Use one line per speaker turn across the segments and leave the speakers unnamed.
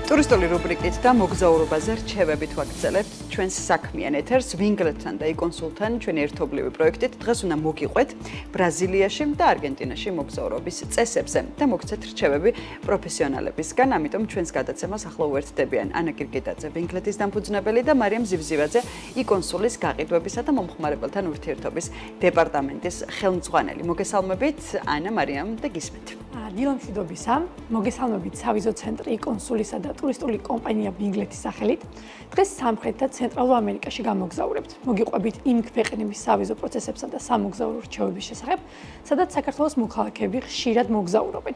ტურისტული რუბრიკით და მოგზაურობაზე რჩევებით ვაგრძელებთ ჩვენს საქმიან ეთერს ვინგლეთთან და იკონსულთან ჩვენი ერთობლივი პროექტით დღეს უნდა მოგიყვეთ ბრაზილიაში და არგენტინაში მოგზაურობის წესებზე და მოგცეთ რჩევები პროფესიონალებისგან, ამიტომ ჩვენს გადაცემას ახლა უერთდებიან ანა კირკიტაძე, ვინგლეთის დამფუძნებელი და მარიამ ზივზივაძე, იკონსულის გაყიდვებისა და მომხმარებელთან ურთიერთობის დეპარტამენტის ხელმძღვანელი. მოგესალმებით ანა, მარიამ და გისმენთ.
დილამშვიდობისა, მოგესალმებით სავიზო ცენტრი იკონსულისა და ტურისტული კომპანია ვინგლეთის სახელით. დღეს სამხრეთ და ცენტრალურ ამერიკაში გამოგზაურებთ. მოგიყვებით იმ ქვეყნების სავიზო პროცესებსა და სამოგზაურო რჩევების შესახებ, სადაც საქართველოს მოქალაქეები ხშირად მოგზაურობენ.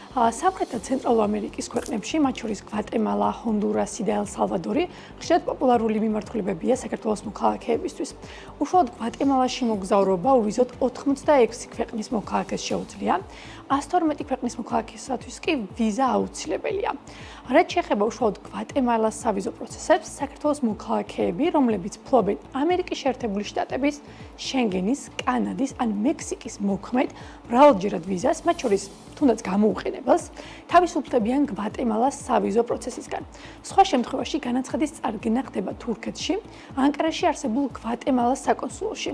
სამხრეთ და ცენტრალურ ამერიკის ქვეყნებში, მათ შორის გვატემალა, ჰონდურასი და ელ-სალვადორი, ხშირად პოპულარული მიმართულებებია საქართველოს მოქალაქეებისთვის. უშუალოდ გვატემალაში მოგზაურობა უვიზოთ 86 ქვეყნის მოქალაქეს შეუძლია. 112 ქვეყნის მოქალაქისათვის კი ვიზა აუცილებელია. რაც შეეხება უშუალოდ გვატემალას სავიზო პროცესებს, საქართველოს მოქალაქეები, რომლებიც ფლობენ ამერიკის შეერთებული შტატების, შენგენის, კანადის ან მექსიკის მოქმედ მრავალჯერად ვიზას, მათ შორის თუნდაც გამოუყენებელს, თავისუფლებიან გვატემალას სავიზო პროცესისგან. სხვა შემთხვევაში განაცხადის წარდგენა ხდება თურქეთში, ანკარაში არსებულ გვატემალას საკონსულოში.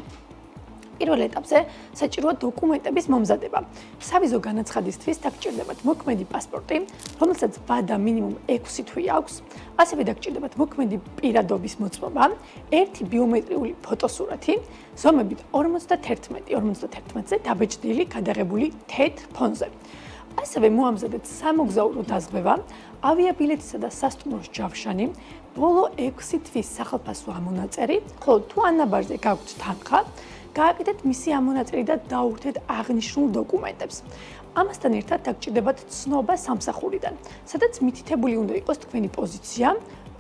პირველ ეტაპზე საჭიროა დოკუმენტების მომზადება. სავიზო განაცხადისთვის დაგჭირდებათ მოქმედი პასპორტი, რომელსაც ვადა მინიმუმ 6 თვე აქვს, ასევე დაგჭირდებათ მოქმედი პირადობის მოწმობა, ერთი ბიომეტრიული ფოტოსურათი, ზომებით 51-ზე დაბეჭდილი გადაღებული თეთრ ფონზე. ასევე მოამზადეთ სამოგზაურო დაზღვევა, ავიაბილეთისა და სასტუმროს ჯავშანი, ბოლო 6 თვის სახელფასო ამონაწერი, ხოლო თუ ანაბარზე გაქვთ თანხა, გააკეთეთ მისი ამონაწერი და დაურთეთ აღნიშნულ დოკუმენტებს. ამასთან ერთად დაგჭირდებათ ცნობა სამსახურიდან, სადაც მითითებული უნდა იყოს თქვენი პოზიცია,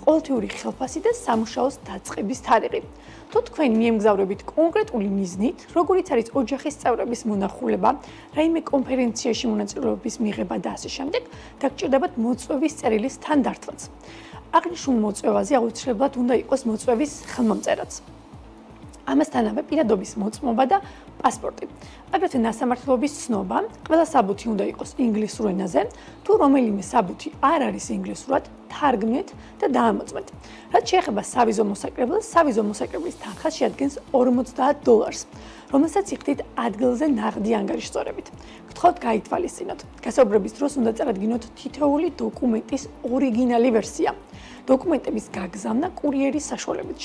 ყოველთვიური ხელფასი და სამუშაოს დაწყების თარიღი. თუ თქვენ მიემგზავრებით კონკრეტული მიზნით, როგორიც არის ოჯახის წევრების მონახულება, რაიმე კონფერენციაში მონაწილეობის მიღება და ასე შემდეგ, დაგჭირდებათ მოწვევის წერილის თანდართვაც. აღნიშნულ მოწვევაზე აუცილებლად უნდა იყოს მოწვევის ხელმომწერაც. ამასთანავე პირადობის მოწმობა და პასპორტი. აგრეთვე ნასამართლობის ცნობა, ყველა საბუთი უნდა იყოს ინგლისურ ენაზე, თუ რომელიმე საბუთი არ არის ინგლისურად, თარგმნეთ და დაამოწმეთ. რაც შეეხება სავიზო მოსაკრებელს, სავიზო მოსაკრებლის თანხა შეადგენს $40, რომელსაც იხდით ადგილზე ნაღდი ანგარიშწორებით. გთხოვთ გაითვალისწინოთ. გასაუბრების დროს უნდა წარადგინოთ თითოეული დოკუმენტის ორიგინალი ვერსია. დოკუმენტების გაგზავნა კურიერის საშუალებით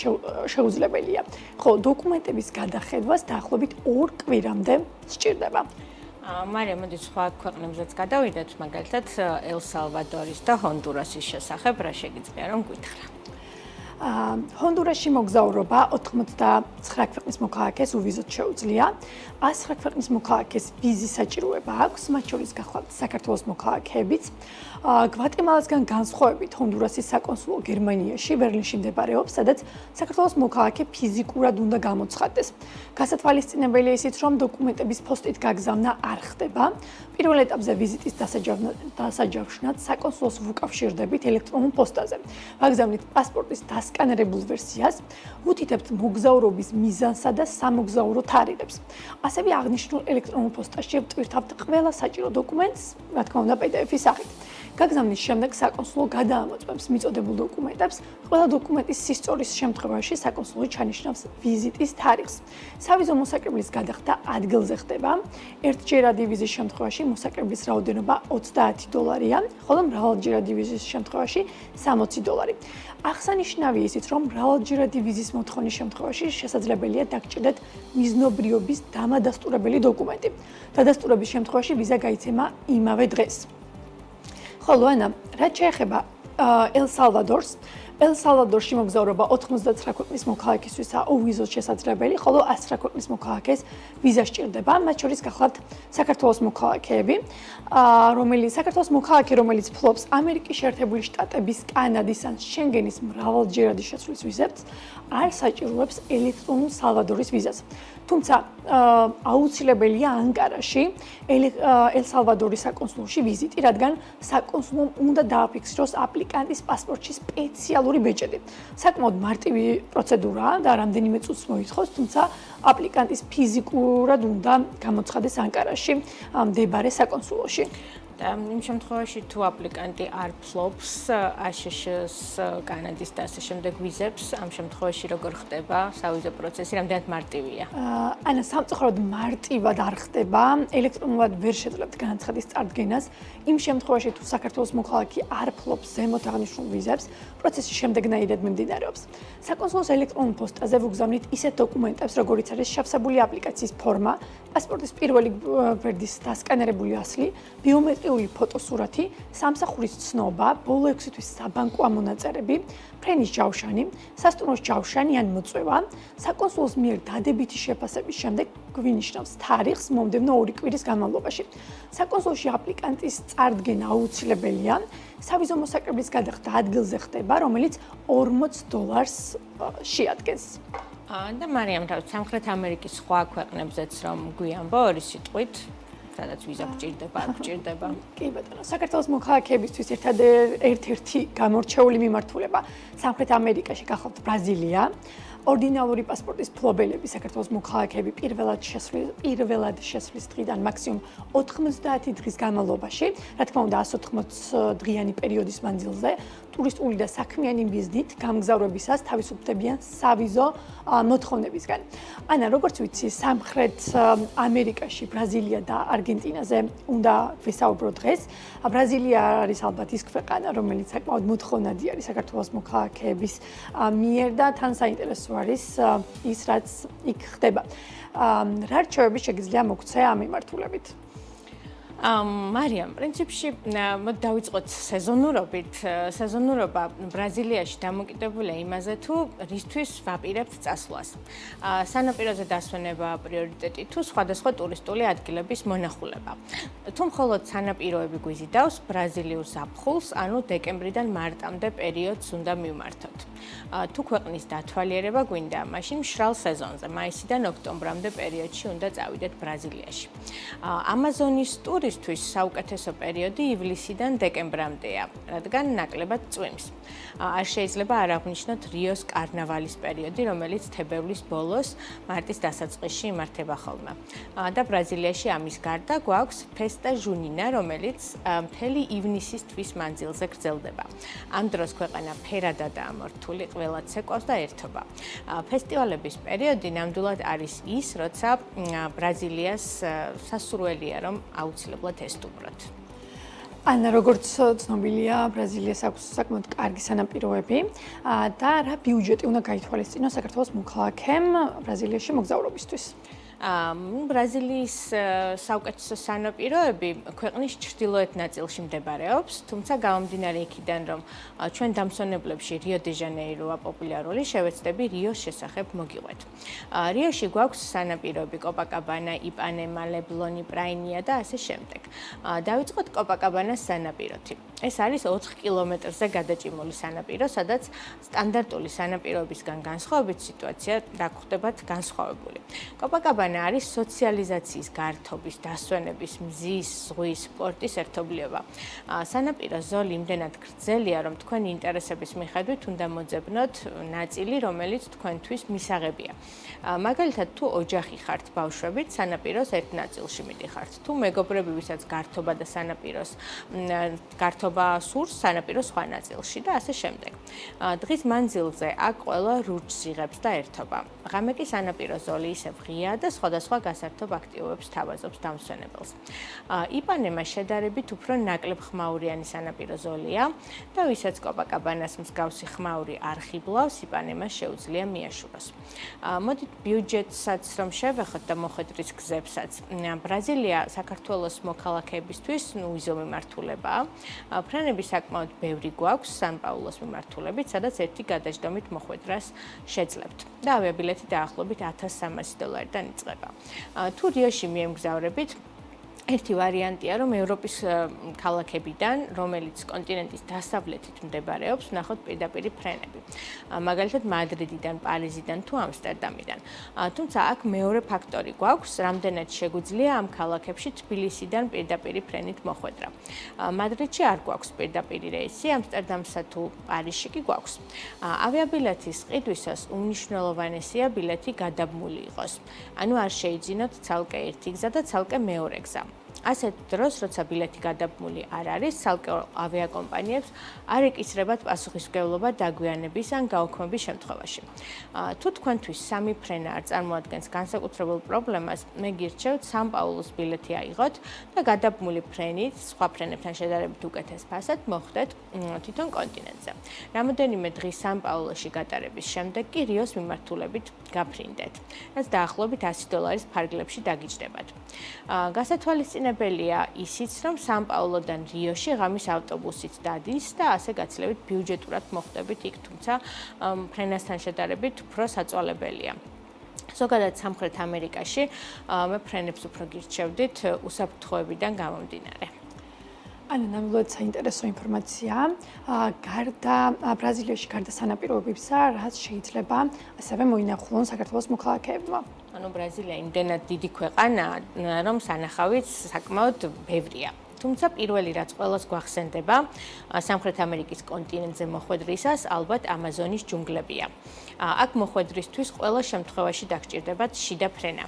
შეუძლებელია, ხოლო დოკუმენტების გადახედვას დაახლოებით 2 კვირამდე სჭირდება.
მარიამ, მოდი სხვა ქვეყნებზეც გადავიდეთ, მაგალითად ელ-სალვადორის და ჰონდურასის შესახებ რა შეგიძლია რომ გითხრა?
ჰონდურასში მოგზაურობა 89 ქვეყნის მოქალაქეს უვიზოთ შეუძლია. 109 ქვეყნის მოქალაქეს ვიზის საჭიროება აქვს, მათ შორის გახლავთ საქართველოს მოქალაქეებიც. გვატემალასგან განსხვავებით ჰონდურასის საკონსულო გერმანიაში, ბერლინში მდებარეობს, სადაც საქართველოს მოქალაქე ფიზიკურად უნდა გამოცხადდეს. გასათვალისწინებელია ისიც, რომ დოკუმენტების პოსტით გაგზავნა არ ხდება. პირველ ეტაპზე ვიზიტის დასაჯავშნად საკონსულოს ვუკავშირდებით ელექტრონულ პოსტაზე. ვაგზავნით პასპორტის დასკანერებულ ვერსიას, ვუთითებთ მოგზაურობის მიზანსა და სამოგზაურო თარიღებს. ასევე აღნიშნულ ელექტრონულ პოსტაში ვტვირთავთ ყველა საჭირო დოკუმენტს, რა თქმა უნდა PDF-ის სახით. გაგზავნის შემდეგ საკონსულო გადაამოწმებს მიწოდებულ დოკუმენტებს, ყველა დოკუმენტის სისწორის შემთხვევაში საკონსულო ჩანიშნავს ვიზიტის თარიღს. სავიზო მოსაკრებლის გადახდა ადგილზე ხდება. ერთჯერადი ვიზის შემთხვევაში მოსაკრებლის რაოდენობა $30-ია, ხოლო მრავალჯერადი ვიზის შემთხვევაში $60. აღსანიშნავია ისიც, რომ მრავალჯერადი ვიზის მოთხოვნის შემთხვევაში შესაძლებელია დაგჭირდეთ მიზნობრიობის დამადასტურებელი დოკუმენტი. დადასტურების შემთხვევაში ვიზა გაიცემა იმავე დღეს. ხოლო ანა, რაც შეეხება ელ-სალვადორს, ელ-სალვადორში მოგზაურობა 99 ქვეყნის მოქალაქისთვისაა უვიზოთ შესაძლებელი, ხოლო 109 ქვეყნის მოქალაქეს ვიზა სჭირდება, მათ შორის გახლავთ საქართველოს მოქალაქეები, რომელიც ფლობს ამერიკის შეერთებული შტატების, კანადის ან შენგენის მრავალჯერადი შეცვლის ვიზებს, არ საჭიროებს ელექტრონულ სალვადორის ვიზას. თუმცა აუცილებელია ანკარაში ელ-სალვადორის საკონსულოში ვიზიტი, რადგან საკონსულომ უნდა დააფიქსიროს აპლიკანტის პასპორტში სპეციალური ბეჭედი. საკმაოდ მარტივი პროცედურაა და რამდენიმე წუთს მოითხოვს, თუმცა აპლიკანტის ფიზიკურად უნდა გამოცხადდეს ანკარაში მდებარე საკონსულოში.
და იმ შემთხვევაში თუ აპლიკანტი არ ფლობს ASH-ს, კანადის და ასე შემდეგ ვიზებს, ამ შემთხვევაში როგორ ხდება სავიზო პროცესი, რამდენად მარტივია?
ანა სამწუხაროდ მარტივად არ ხდება, ელექტრონულად ვერ შეძლებთ განაცხადის წარდგენას. იმ შემთხვევაში თუ საქართველოს მოქალაქე არ ფლობს ზემოთ აღნიშნულ ვიზებს, პროცესი შემდეგნაირად მიმდინარეობს. საკონსულოს ელექტრონულ პოსტაზე ვუგზავნით ისეთ დოკუმენტებს, როგორიც არის შევსებული აპლიკაციის ფორმა, პასპორტის პირველი გვერდის დასკანერებული ასლი, ბიომეტრიული ფოტოსურათი, სამსახურის ცნობა, ბოლო 6 თვის საბანკო ამონაწერები, ფრენის ჯავშანი, სასტუმროს ჯავშანი ან მოწვევა, საკონსულოს მიერ დადებითი შეფასების შემდეგ გვინიშნავს თარიღს მომდევნო 2 კვირის განმავლობაში. საკონსულოში აპლიკანტის წარდგენა აუცილებელია. სავიზო მოსაკრებლის გადახდა ადგილზე ხდება, რომელიც $40 შეადგენს.
და მარიამ, თავით სამხრეთ ამერიკის სხვა ქვეყნებზეც რომ გვიანბო ორი სიტყვით, სადაც ვიზა გჭირდება, არ გჭირდება.
კი ბატონო, საქართველოს მოქალაქეებისთვის ერთ-ერთი გამორჩეული მიმართულება სამხრეთ ამერიკაში გახლავთ ბრაზილია. ორდინალური პასპორტის ფლობელები საქართველოს მოქალაქეები პირველად შესვლის დღიდან მაქსიმუმ 90 დღის განმავლობაში, რა თქმა უნდა 180 დღიანი პერიოდის მანძილზე, ტურისტული და საქმიანი ვიზით გამგზავრებისას თავისუფლებიან სავიზო მოთხოვნებისგან. ანა, როგორც ვიცი, სამხრეთ ამერიკაში, ბრაზილია და არგენტინაზე უნდა ვისაუბროთ დღეს. ბრაზილია არის ალბათ ის ქვეყანა, რომელიც საკმაოდ მოთხოვნადი არის საქართველოს მოქალაქეების მიერ და თან საინტერესო არის ის, რაც იქ ხდება. რა რჩევები შეგიძლია მოგცე ამ მიმართულებით?
მარიამ, პრინციპში დავიწყოთ სეზონურობით. სეზონურობა ბრაზილიაში დამოკიდებულია იმაზე, თუ რისთვის ვაპირებთ წასვლას. სანაპიროზე დასვენება პრიორიტეტი თუ სხვადასხვა ტურისტული ადგილების მონახულება. თუ მხოლოდ სანაპიროები გვიზიდავს ბრაზილიურ ზაფხულს, ანუ დეკემბრიდან მარტამდე პერიოდს უნდა მივმართოთ. თუ ქვეყნის დათვალიერება გვინდა, მაშინ მშრალ სეზონზე, მაისიდან ოქტომბრამდე პერიოდში უნდა წავიდეთ ბრაზილიაში. ამაზონის ტურისტვის საუკეთესო პერიოდი ივლისიდან დეკემბრამდეა, რადგან ნაკლებად წვიმს. არ შეიძლება არ აღვნიშნოთ რიოს კარნავალის პერიოდი, რომელიც თებერვლის ბოლოს, მარტის დასაწყისში იმართება ხოლმე. და ბრაზილიაში ამის გარდა გვაქვს ფესტა ჟუნინა, რომელიც მთელი ივნისის თვის მანძილზე გრძელდება. ამ დროს ქვეყანა ფერადადაა მორთული, ყველა ცეკვავს და ერთობა. ფესტივალების პერიოდი ნამდვილად არის ის, როცა ბრაზილიას სასურველია, რომ აუცილებლად ესტუმროთ.
ანა, როგორც ცნობილია, ბრაზილიას აქვს საკმაოდ კარგი სანაპიროები და რა ბიუჯეტი უნდა გაითვალისწინოს საქართველოს მოქალაქემ ბრაზილიაში მოგზაურობისთვის?
ბრაზილიის საუკეთესო სანაპიროები ქვეყნის ჩრდილოეთ ნაწილში მდებარეობს, თუმცა გამომდინარე იქიდან, რომ ჩვენ დამსვენებლებში რიო-დე-ჟანეიროა პოპულარული, შევეცდები რიოს შესახებ მოგიყვეთ. რიოში გვაქვს სანაპიროები კოპაკაბანა, იპანემა, ლებლონი, პრაინია და ასე შემდეგ. დავიწყოთ კოპაკაბანას სანაპიროთი. ეს არის 4 კილომეტრზე გადაჭიმული სანაპირო, სადაც სტანდარტული სანაპიროებისგან განსხვავებით სიტუაცია გახდებათ განსხვავებული. კოპაკაბანა არის სოციალიზაციის გართობის, დასვენების, მზის, ზღვის, სპორტის ერთობლიობა. სანაპირო ზოლი იმდენად გრძელია, რომ თქვენი ინტერესების მიხედვით უნდა მოძებნოთ ნაწილი, რომელიც თქვენთვის მისაღებია. მაგალითად, თუ ოჯახი ხართ ბავშვებით, სანაპიროს ერთ ნაწილში მიდიხართ. თუ მეგობრები, ვისაც გართობა და გართობა სურს, სანაპიროს სხვა ნაწილში და ასე შემდეგ. დღის მანძილზე აქ ყველა რუჩს იღებს და ერთობა. ღამე კი სანაპირო ზოლი ისევ ღია და სხვადასხვა გასართობ აქტივობებს თავაზობს დამსვენებელს. იპანემა შედარებით უფრო ნაკლებ ხმაურიანი სანაპირო ზოლია და ვისაც კოპაკაბანას მსგავსი ხმაური არ ხიბლავს, იპანემას შეუძლია მიაშუროს. მოდით ბიუჯეტსაც რომ შევეხოთ და მოხვედრის გზებსაც. ბრაზილია საქართველოს მოქალაქეებისთვის ვიზო მიმართულებაა. ფრენები საკმაოდ ბევრი გვაქვს სან-პაულოს მიმართულებით, სადაც ერთი გადაჯდომით მოხვედრას შეძლებთ. და ავიაბილეთი დაახლოებით $1300-დან იწყება. თუ რიოში მიემგზავრებით, ერთი ვარიანტია, რომ ევროპის ქალაქებიდან, რომელიც კონტინენტის დასავლეთით მდებარეობს, ვნახოთ პირდაპირი ფრენები. მაგალითად, მადრიდიდან, პარიზიდან თუ ამსტერდამიდან. თუმცა აქ მეორე ფაქტორი გვაქვს, რამდენად შეგვიძლია ამ ქალაქებში თბილისიდან პირდაპირი ფრენით მოხვედრა. მადრიდში არ გვაქვს პირდაპირი რეისი, ამსტერდამსა თუ პარიზში კი გვაქვს. ავიაბილეთის ყიდვისას უმნიშვნელოვანესია ბილეთი გადაბმული იყოს. ანუ არ შეიძინოთ ცალკე ერთი გზა და ცალკე მეორე გზა. ასეთ დროს, როცა ბილეთი გადაბმული არ არის, ცალკეულ ავიაკომპანიებს არ ეკისრებათ პასუხისმგებლობა დაგვიანების ან გაუქმების შემთხვევაში. თუ თქვენთვის სამი ფრენა არ წარმოადგენს განსაკუთრებულ პრობლემას, მე გირჩევთ სან-პაულუს ბილეთი აიღოთ და გადაბმული ფრენით, სხვა ფრენებთან შედარებით უკეთეს ფასად მოხვდეთ თვითონ კონტინენტზე. რამოდენიმე დღის სან-პაულუში გატარების შემდეგ კი რიოს მიმართულებით გაფრინდეთ, რაც დაახლოებით $100 ფარგლებში დაგიჯდებათ. გასათვალისწინებელია ისიც, რომ სან-პაულოდან რიოში ღამის ავტობუსით დადის და ასე გაცილებით ბიუჯეტურად მოხვდებით იქ, თუმცა ფრენასთან შედარებით უფრო საწვალებელია. ზოგადად სამხრეთ ამერიკაში მე ფრენებს უფრო გირჩევდით უსაფრთხოებიდან გამომდინარე.
ანა, ნამდვილად საინტერესო ინფორმაციაა. გარდა ბრაზილიაში, გარდა სანაპიროებისა, რაც შეიძლება ასევე მოინახულონ საქართველოს მოქალაქეებმა.
ანუ ბრაზილია იმდენად დიდი ქვეყანაა, რომ სანახავიც საკმაოდ ბევრია. თუმცა პირველი რაც ყველას გვახსენდება სამხრეთ ამერიკის კონტინენტზე მოხვედრისას, ალბათ ამაზონის ჯუნგლებია. აქ მოხვედრისთვის ყველა შემთხვევაში დაგჭირდებათ შიდა ფრენა.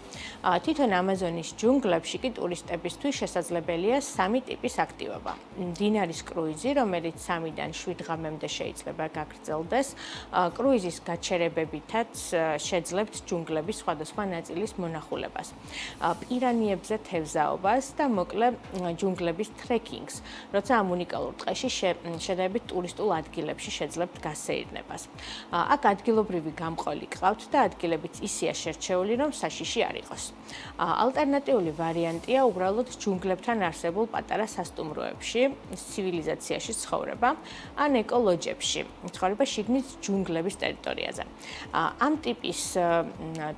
თვითონ ამაზონის ჯუნგლებში კი ტურისტებისთვის შესაძლებელია სამი ტიპის აქტივობა. მდინარის კრუიზი, რომელიც 3-დან 7 ღამემდე შეიძლება გაგრძელდეს. კრუიზის გაჩერებებითაც შეძლებთ ჯუნგლების სხვადასხვა ნაწილის მონახულებას. პირანიებზე თევზაობას და მოკლე ჯუნგლების ტრეკინგს, როცა ამ უნიკალურ ტყეში შედარებით ტურისტულ ადგილებში შეძლებთ გასეირნებას. აქ ადგილობრივი გამყოლი ყავთ და ადგილებიც ისეა შერჩეული, რომ საშიში არ იყოს. ალტერნატიული ვარიანტია უბრალოდ ჯუნგლებთან არსებულ პატარა სასტუმროებში, ცივილიზაციაში ცხოვრება, ან ეკოლოჯებში, ცხოვრება შიგნით ჯუნგლების ტერიტორიაზე. ამ ტიპის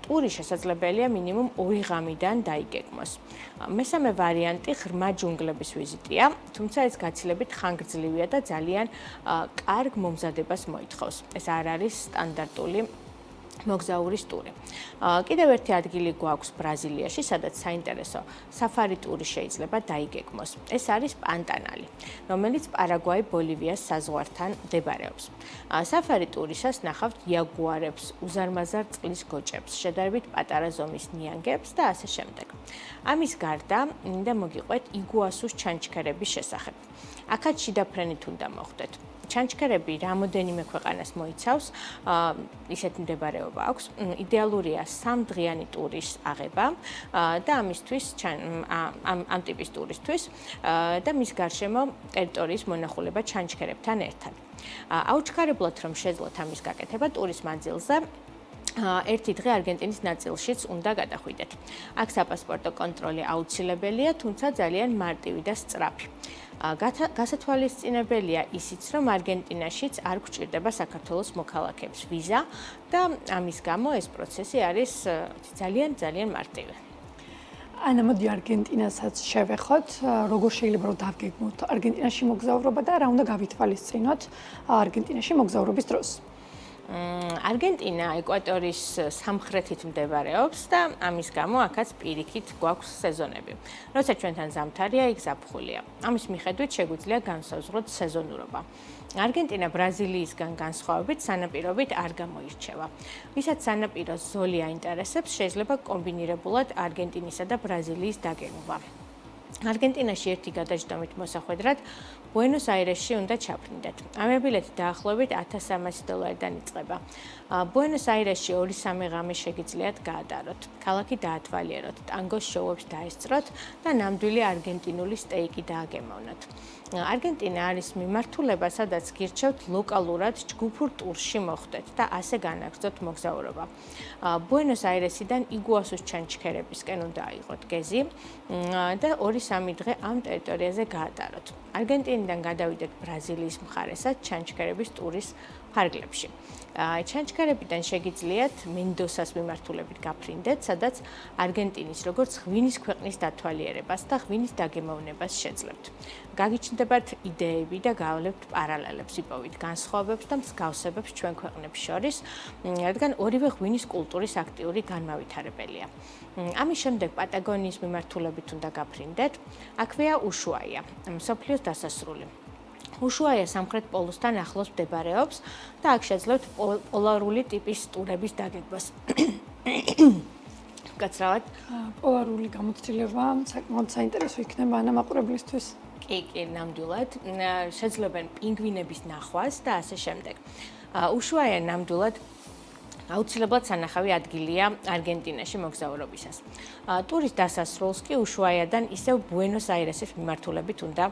ტური შესაძლებელია მინიმუმ 2 ღამიდან დაიგეგმოს. მესამე ვარიანტი ღრმა ჯუნგლების ვიზიტია, თუმცა ეს გაცილებით ხანგრძლივია და ძალიან კარგ მომზადებას მოითხოვს. ეს არ არის სტანდარტული მოგზაურის ტური. კიდევ ერთი ადგილი გვაქვს ბრაზილიაში, სადაც საინტერესო საფარი ტური შეიძლება დაიგეგმოს. ეს არის პანტანალი, რომელიც პარაგვაი-ბოლივიას საზღვართან მდებარეობს. საფარი ტურისას ნახავთ იაგუარებს, უზარმაზარ წყლის გოჭებს, შედარებით პატარა ზომის ნიანგებს და ასე შემდეგ. ამის გარდა, მინდა მოგიყვეთ იგუასუს ჩანჩქერების შესახებ. აქაც შიდა ფრენით უნდა მოხვდეთ. ჩანჩქერები რამოდენიმე ქვეყანას მოიცავს, ისეთი მდებარეობა აქვს. იდეალურია 3-დღიანი ტურის აღება და ამისთვის ამ ტიპის ტურისთვის და მის გარშემო ტერიტორიის მონახულება ჩანჩქერებთან ერთად. აუჩქარებლად რომ შეძლოთ ამის გაკეთება ტურის მანძილზე, ერთი დღე არგენტინის ნაწილშიც უნდა გადახვიდეთ. აქ საპასპორტო კონტროლი აუცილებელია, თუმცა ძალიან მარტივი და სწრაფი. გასათვალისწინებელია ისიც, რომ არგენტინაშიც არ გვჭირდება საქართველოს მოქალაქეებს ვიზა და ამის გამო ეს პროცესი არის ძალიან მარტივი.
ანა, მოდი არგენტინასაც შევეხოთ, როგორ შეიძლება რომ დავგეგმოთ არგენტინაში მოგზაურობა და რა უნდა გავითვალისწინოთ არგენტინაში მოგზაურობის დროს.
არგენტინა ეკვატორის სამხრეთით მდებარეობს და ამის გამო აქაც პირიქით გვაქვს სეზონები. როცა ჩვენთან ზამთარია, იქ ზაფხულია. ამის მიხედვით შეგვიძლია განსაზღვროთ სეზონურობა. არგენტინა ბრაზილიისგან განსხვავებით სანაპირობით არ გამოირჩევა. ვისაც სანაპიროს ზოლი აინტერესებს, შეიძლება კომბინირებულად არგენტინისა და ბრაზილიის დაგეგმვა. არგენტინაში ერთი გადაჯდომით მოსახვედრად ბუენოს-აირესში უნდა ჩაფრინდეთ. ამებილეთი დაახლოებით $1300-დან იწყება. ბუენოს-აირესში 2-3 ღამე შეგიძლიათ გაატაროთ. ქალაქი დაათვალიეროთ, ტანგოს შოუებს დაესწროთ და ნამდვილი არგენტინული სტეიკი დააგემოვნოთ. არგენტინა არის მიმართულება, სადაც გირჩევთ ლოკალურად ჯგუფურ ტურში მოხვდეთ და ასე განაგრძოთ მოგზაურობა. ბუენოს-აირესიდან იგუასუს ჩანჩქერებისკენ უნდა აიღოთ გეზი და 2-3 დღე ამ ტერიტორიაზე გაატაროთ. არგენტინიდან გადავიდეთ ბრაზილიის მხარესაც ჩანჩქერების ტურის ფარგლებში. ჩანჩქერებიდან შეგიძლიათ მენდოსას მიმართულებით გაფრინდეთ, სადაც არგენტინის როგორც ღვინის ქვეყნის დათვალიერებას და ღვინის დაგემოვნებას შეძლებთ. გაგიჩნდებათ იდეები და გავლებთ პარალელებს, იპოვით განსხვავებებს და მსგავსებებს ჩვენ ქვეყნებს შორის, რადგან ორივე ღვინის კულტურის აქტიური განმავითარებელია. ამის შემდეგ პატაგონიის მიმართულებით უნდა გაფრინდეთ. აქვეა უშუაია, მსოფლიოს დასასრული. უშუაია სამხრეთ პოლუსთან ახლოს მდებარეობს და აქ შეძლებთ პოლარული ტიპის ტურების დაგეგმვას. კაცრავად.
პოლარული გამოცდილება საკმაოდ საინტერესო იქნება ანა მაყურებლისთვის.
კი, ნამდვილად. შეძლებენ პინგვინების ნახვას და ასე შემდეგ. უშუალო ნამდვილად აუცილებლად სანახავი ადგილია არგენტინაში მოგზაურობისას. ტურის დასასრულს კი უშუალოდან ისევ ბუენოს-აირესის მიმართულებით უნდა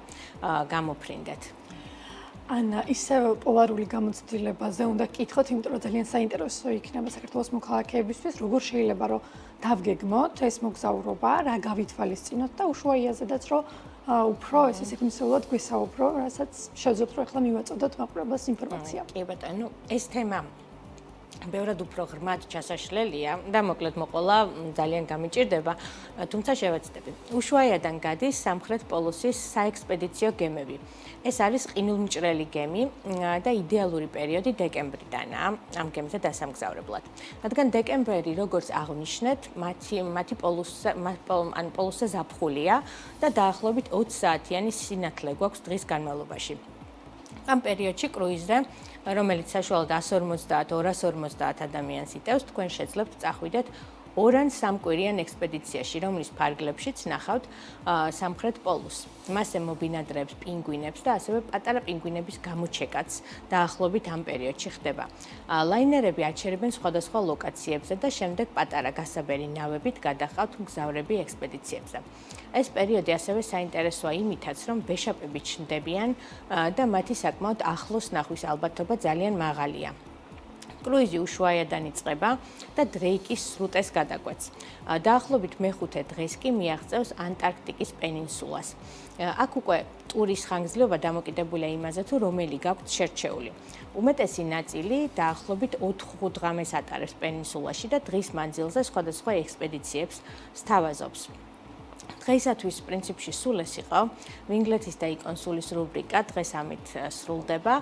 გამოფრინდეთ.
ანა, ისევ პოლარული გამოცდილებაზე უნდა გკითხოთ, იმიტომ რომ ძალიან საინტერესო იქნება საქართველოს მოქალაქეებისთვის, როგორ შეიძლება რომ დავგეგმოთ ეს მოგზაურობა, რა გავითვალისწინოთ და უშუალოაზედაც რომ უფრო ეს ისეთმისეულად გვესაუბრო, რასაც შევძლებთ რომ ახლა მივაწოდოთ მაყურებელს ინფორმაცია.
კი ბატონო, ეს თემა ბევრად უფრო ღრმად ჩასაშლელია და მოკლედ მოყოლა ძალიან გამიჭირდება, თუმცა შევეცდები. უშუალოდან გადის სამხრეთ პოლუსის საექსპედიციო გემები. ეს არის ყინულმჭრელი გემი და იდეალური პერიოდი დეკემბრიდანაა ამ გემზე დასამგზავრებლად. რადგან დეკემბერი, როგორც აღნიშნეთ, მათი პოლუსზე ზაფხულია და დაახლოებით 20 საათიანი სინათლე გვაქვს დღის განმავლობაში. ამ პერიოდში კრუიზზე, რომელიც საშუალოდ 150-250 ადამიანს იტევს, თქვენ შეძლებთ წახვიდეთ 2 ან 3 კვირიან ექსპედიციაში, რომლის ფარგლებშიც ნახავთ სამხრეთ პოლუსს. მასზე მობინადრებს პინგვინებს და ასევე პატარა პინგვინების გამოჩეკაც დაახლოებით ამ პერიოდში ხდება. ლაინერები აჩერებენ სხვადასხვა ლოკაციებზე და შემდეგ პატარა გასაბერი ნავებით გადაჰყავთ მგზავრები ექსპედიციებზე. ეს პერიოდი ასევე საინტერესოა იმითაც, რომ ვეშაპები ჩნდებიან და მათი საკმაოდ ახლოს ნახვის ალბათობა ძალიან მაღალია. კრუიზი უშუალოდან იწყება და დრეიკის სრუტეს გადაკვეთს. დაახლოებით მე-5 დღეს კი მიაღწევს ანტარქტიკის პენინსულას. აქ უკვე ტურის ხანგრძლივობა დამოკიდებულია იმაზე, თუ რომელი გაქვთ შერჩეული. უმეტესი ნაწილი დაახლოებით 4-5 ღამეს ატარებს პენინსულაში და დღის მანძილზე სხვადასხვა ექსპედიციებს სთავაზობს. დღეისათვის პრინციპში სულ ეს იყო. ვინგლეთის და იკონსულის რუბრიკა დღეს ამით სრულდება,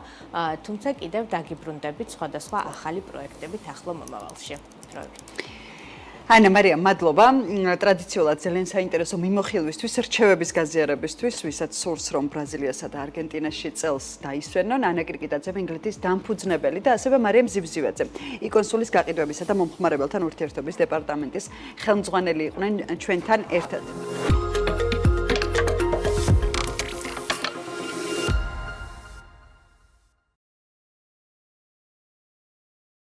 თუმცა კიდევ დაგიბრუნდებით სხვადასხვა ახალი პროექტებით ახლო მომავალში.
ანა მარია, მადლობა. ტრადიციულად ძალიან საინტერესო მიმოხილვისთვის, რჩევების გაზიარებისთვის, ვისაც სურს რომ ბრაზილიასა და არგენტინაში წელს დაისვენონ, ანა კირკიტაძე, ვინგლეთის დამფუძნებელი და ასევე მარიამ ზივზივაძე, იკონსულის გაყიდვებისა და მომხმარებელთან ურთიერთობის დეპარტამენტის ხელმძღვანელი იყვნენ ჩვენთან ერთად.